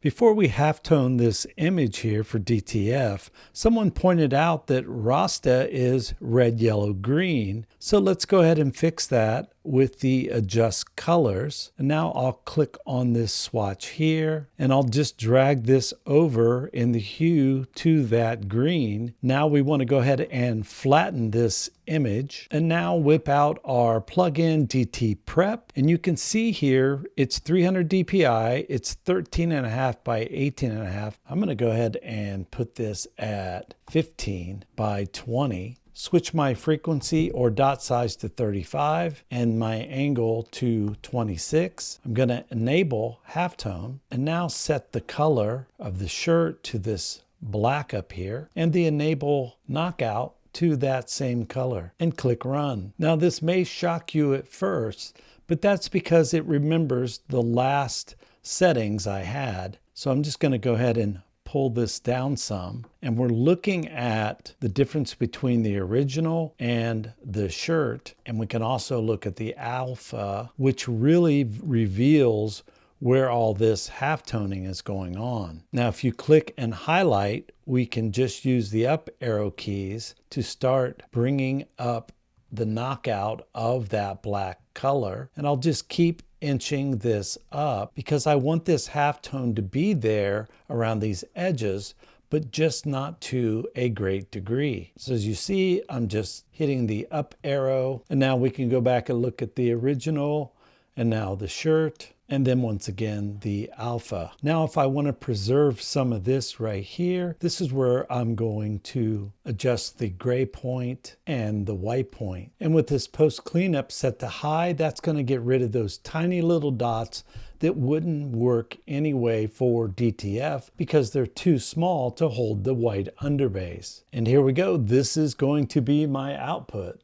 Before we halftone this image here for DTF, someone pointed out that Rasta is red, yellow, green. So let's go ahead and fix that with the adjust colors. And now I'll click on this swatch here and I'll just drag this over in the hue to that green. Now we want to go ahead and flatten this image and now whip out our plugin DT Prep. And you can see here it's 300 DPI, it's 13.5 by 18.5. I'm going to go ahead and put this at 15 by 20. Switch my frequency or dot size to 35 and my angle to 26. I'm going to enable halftone and now set the color of the shirt to this black up here and the enable knockout to that same color and click run. Now this may shock you at first, but that's because it remembers the last settings I had. So I'm just going to go ahead and pull this down some, and we're looking at the difference between the original and the shirt, and we can also look at the alpha, which really reveals where all this halftoning is going on. Now if you click and highlight, we can just use the up arrow keys to start bringing up the knockout of that black color, and I'll just keep inching this up because I want this halftone to be there around these edges, but just not to a great degree. So as you see, I'm just hitting the up arrow, and now we can go back and look at the original and now the shirt, and then once again the alpha. Now if I want to preserve some of this right here, this is where I'm going to adjust the gray point and the white point. And with this post cleanup set to high, that's going to get rid of those tiny little dots that wouldn't work anyway for DTF because they're too small to hold the white underbase. And here we go. This is going to be my output.